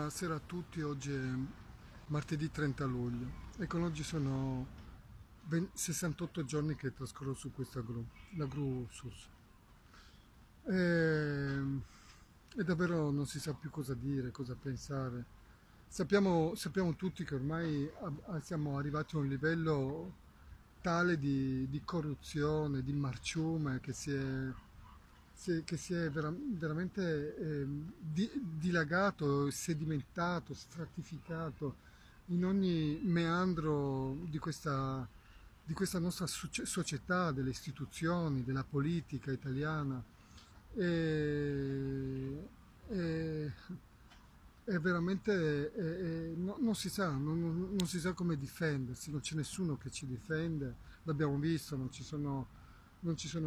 Buonasera a tutti, oggi è martedì 30 luglio e con oggi sono 68 giorni che trascorro su questa gru, la gru SUS. E, e davvero non si sa più cosa dire, cosa pensare. Sappiamo tutti che ormai siamo arrivati a un livello tale di corruzione, di marciume che si è veramente dilagato, sedimentato, stratificato in ogni meandro di questa nostra società, delle istituzioni, della politica italiana. E, e- è veramente, non si sa, non si sa come difendersi, non c'è nessuno che ci difende, l'abbiamo visto, non ci sono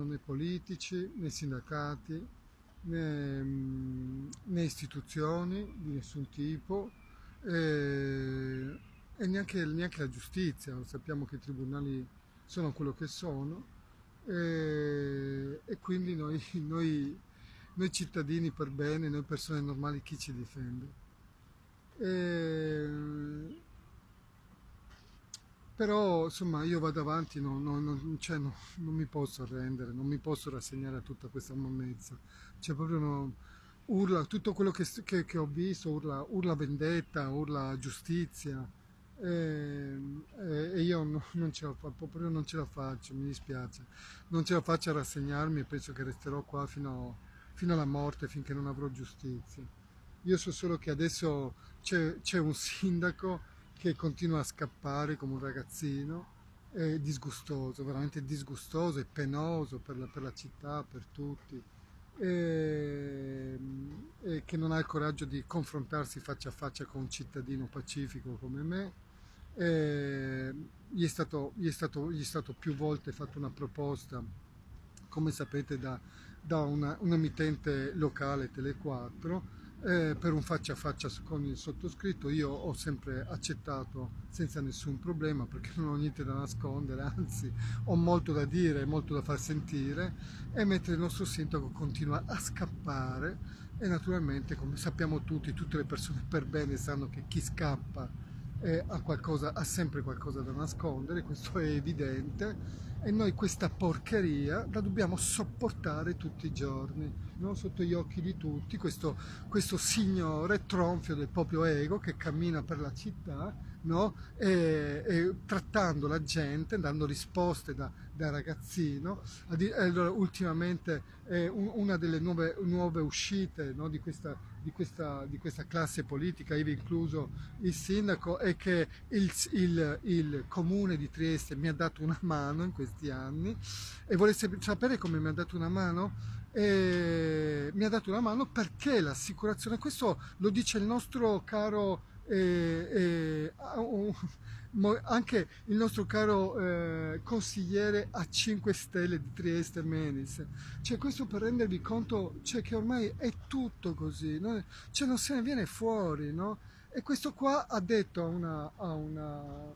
né politici, né sindacati, né istituzioni di nessun tipo, e, e neanche la giustizia. Sappiamo che i tribunali sono quello che sono, e quindi noi cittadini per bene, noi persone normali, chi ci difende? E- Però insomma io vado avanti, cioè, non mi posso arrendere, non mi posso rassegnare a tutta questa monnezza. Cioè proprio urla, tutto quello che ho visto, urla vendetta, urla giustizia. E io non ce la proprio non ce la faccio, mi dispiace. Non ce la faccio a rassegnarmi e penso che resterò qua fino alla morte finché non avrò giustizia. Io so solo che adesso c'è un sindaco che continua a scappare come un ragazzino, è disgustoso, veramente disgustoso e penoso per la città, per tutti, e, e che non ha il coraggio di confrontarsi faccia a faccia con un cittadino pacifico come me. Gli è stato più volte fatta una proposta, come sapete, da un emittente locale Tele4, per un faccia a faccia con il sottoscritto. Io ho sempre accettato senza nessun problema perché non ho niente da nascondere, anzi ho molto da dire, molto da far sentire, e mentre il nostro sindaco continua a scappare. E naturalmente, come sappiamo tutti, tutte le persone per bene sanno che chi scappa ha sempre qualcosa da nascondere, questo è evidente, e noi questa porcheria la dobbiamo sopportare tutti i giorni, no? Sotto gli occhi di tutti, questo signore tronfio del proprio ego che cammina per la città, no? E trattando la gente, dando risposte da ragazzino. Allora, ultimamente una delle nuove uscite, no, di questa classe politica, ivi incluso il sindaco, è che il comune di Trieste mi ha dato una mano in questi anni. E volesse sapere come mi ha dato una mano? Mi ha dato una mano perché l'assicurazione, questo lo dice il nostro caro, anche il nostro caro consigliere a 5 Stelle di Trieste Menis. Cioè, questo per rendervi conto, cioè, che ormai è tutto così, no? Cioè, non se ne viene fuori, no? E questo qua ha detto a una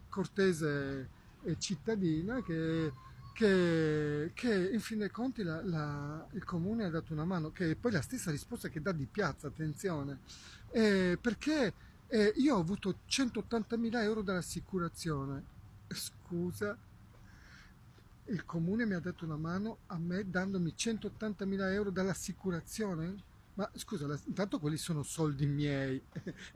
cortese cittadina che in fin dei conti il comune ha dato una mano, che è poi la stessa risposta che dà Di Piazza, attenzione, perché io ho avuto 180.000 euro dall'assicurazione. Scusa, il comune mi ha dato una mano a me dandomi 180.000 euro dall'assicurazione? Ma scusa, intanto quelli sono soldi miei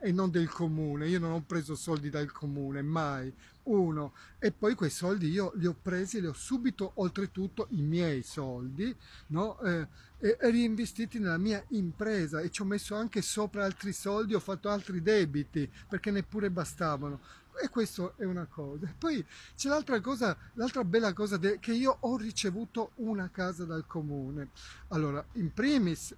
e non del comune. Io non ho preso soldi dal comune, mai. Uno. E poi quei soldi io li ho presi e li ho subito, oltretutto, i miei soldi, no? E reinvestiti nella mia impresa, e ci ho messo anche sopra altri soldi, ho fatto altri debiti perché neppure bastavano. E questo è una cosa. E poi c'è l'altra cosa, l'altra bella cosa, che io ho ricevuto una casa dal comune. Allora, in primis,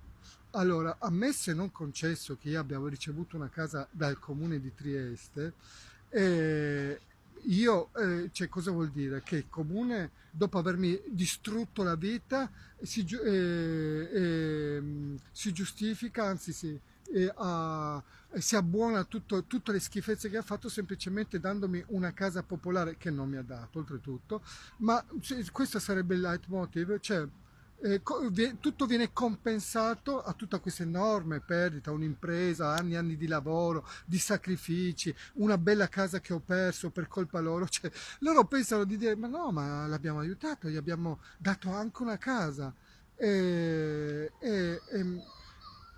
allora, ammesso e non concesso che io abbia ricevuto una casa dal comune di Trieste, eh, cioè, cosa vuol dire? Che il comune, dopo avermi distrutto la vita, si giustifica, anzi si abbuona tutte le schifezze che ha fatto semplicemente dandomi una casa popolare che non mi ha dato, oltretutto. Ma questo sarebbe il leitmotiv, cioè tutto viene compensato a tutta questa enorme perdita, un'impresa, anni e anni di lavoro, di sacrifici, una bella casa che ho perso per colpa loro. Cioè, loro pensano di dire, ma no, ma l'abbiamo aiutato, gli abbiamo dato anche una casa.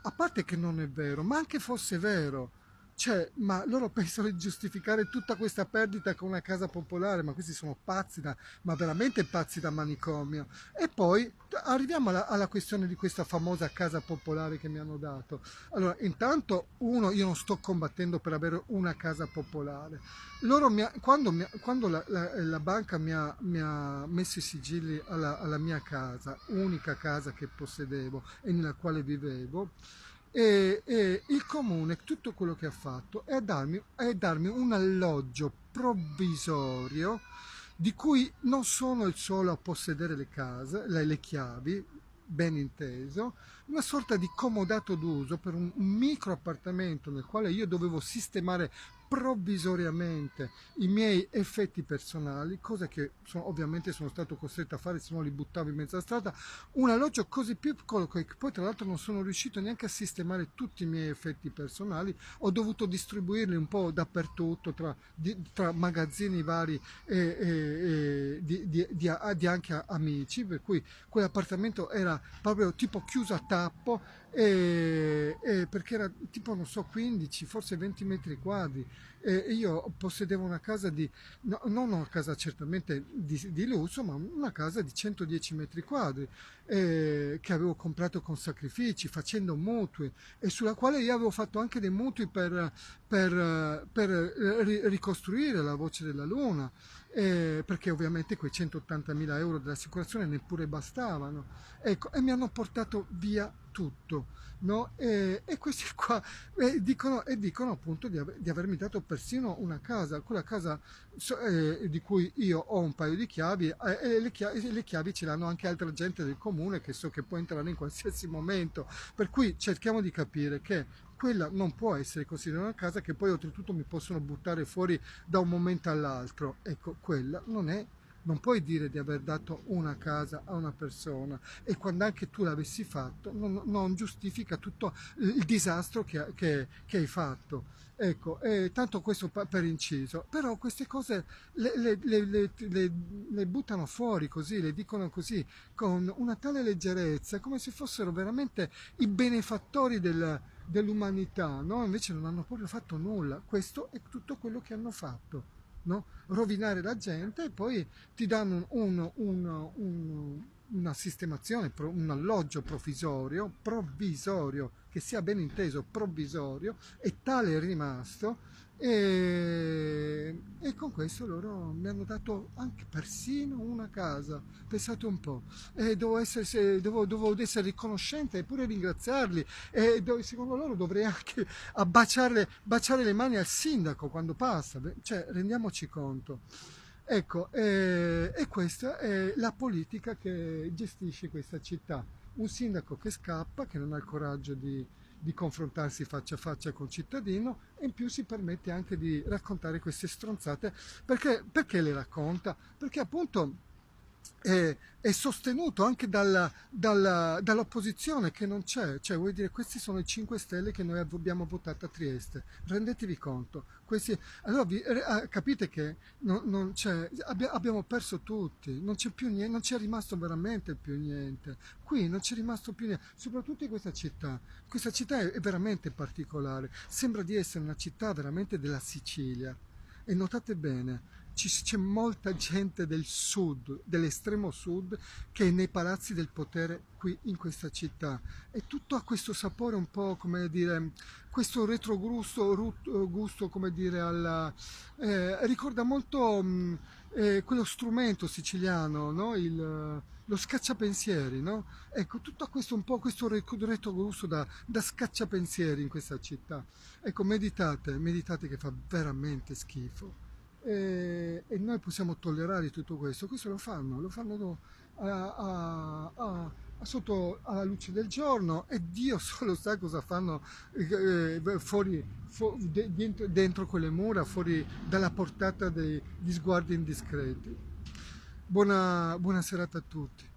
A parte che non è vero, ma anche fosse vero, cioè, ma loro pensano di giustificare tutta questa perdita con una casa popolare, ma questi sono pazzi ma veramente pazzi da manicomio. E poi arriviamo alla questione di questa famosa casa popolare che mi hanno dato. Allora, intanto, uno, io non sto combattendo per avere una casa popolare. Quando la banca mi ha messo i sigilli alla mia casa, unica casa che possedevo e nella quale vivevo, e il comune tutto quello che ha fatto è darmi un alloggio provvisorio di cui non sono il solo a possedere le case, le chiavi, ben inteso, una sorta di comodato d'uso per un micro appartamento nel quale io dovevo sistemare provvisoriamente i miei effetti personali, cosa che ovviamente sono stato costretto a fare, se no li buttavo in mezza strada, un alloggio così piccolo che poi tra l'altro non sono riuscito neanche a sistemare tutti i miei effetti personali, ho dovuto distribuirli un po' dappertutto tra magazzini vari di anche amici, per cui quell'appartamento era proprio tipo chiuso a tappo, perché era tipo, non so, 15, forse 20 metri quadri. E io possedevo una casa non una casa certamente di lusso, ma una casa di 110 metri quadri, che avevo comprato con sacrifici, facendo mutui, e sulla quale io avevo fatto anche dei mutui per ricostruire la voce della luna, perché ovviamente quei 180.000 euro dell'assicurazione neppure bastavano. Ecco, e mi hanno portato via tutto, no? E questi qua dicono appunto di avermi dato persino una casa, quella casa di cui io ho un paio di chiavi, e le chiavi ce l'hanno anche altra gente del comune che so che può entrare in qualsiasi momento, per cui cerchiamo di capire che quella non può essere considerata una casa, che poi oltretutto mi possono buttare fuori da un momento all'altro. Ecco, quella non puoi dire di aver dato una casa a una persona, e quando anche tu l'avessi fatto non giustifica tutto il disastro che hai fatto. Ecco, tanto questo per inciso, però queste cose le buttano fuori così, le dicono così, con una tale leggerezza, come se fossero veramente i benefattori dell'umanità, no? Invece non hanno proprio fatto nulla. Questo è tutto quello che hanno fatto, no? Rovinare la gente, e poi ti danno una sistemazione, un alloggio provvisorio, che sia ben inteso provvisorio, e tale è rimasto, e con questo loro mi hanno dato anche persino una casa, pensate un po', e dovevo essere riconoscente e pure ringraziarli, e secondo loro dovrei anche baciare le mani al sindaco quando passa. Cioè, rendiamoci conto. Ecco, e questa è la politica che gestisce questa città. Un sindaco che scappa, che non ha il coraggio di confrontarsi faccia a faccia col cittadino, e in più si permette anche di raccontare queste stronzate. Perché le racconta? Perché appunto è sostenuto anche dall'opposizione, che non c'è. Cioè, vuol dire, questi sono i 5 Stelle che noi abbiamo votato a Trieste, rendetevi conto. Allora capite che non c'è, abbiamo perso tutti, non c'è più niente, non c'è rimasto veramente più niente. Qui non c'è rimasto più niente, soprattutto in questa città. Questa città è veramente particolare, sembra di essere una città veramente della Sicilia. E notate bene, c'è molta gente del sud, dell'estremo sud, che è nei palazzi del potere qui in questa città. E tutto ha questo sapore un po', come dire, questo gusto, come dire, ricorda molto quello strumento siciliano, no? Lo scacciapensieri, no? Ecco, tutto questo un po', questo retrogusto da scacciapensieri in questa città. Ecco, meditate che fa veramente schifo. E noi possiamo tollerare tutto questo. Questo lo fanno sotto alla luce del giorno, e Dio solo sa cosa fanno fuori, dentro quelle mura, fuori dalla portata di sguardi indiscreti. Buona serata a tutti.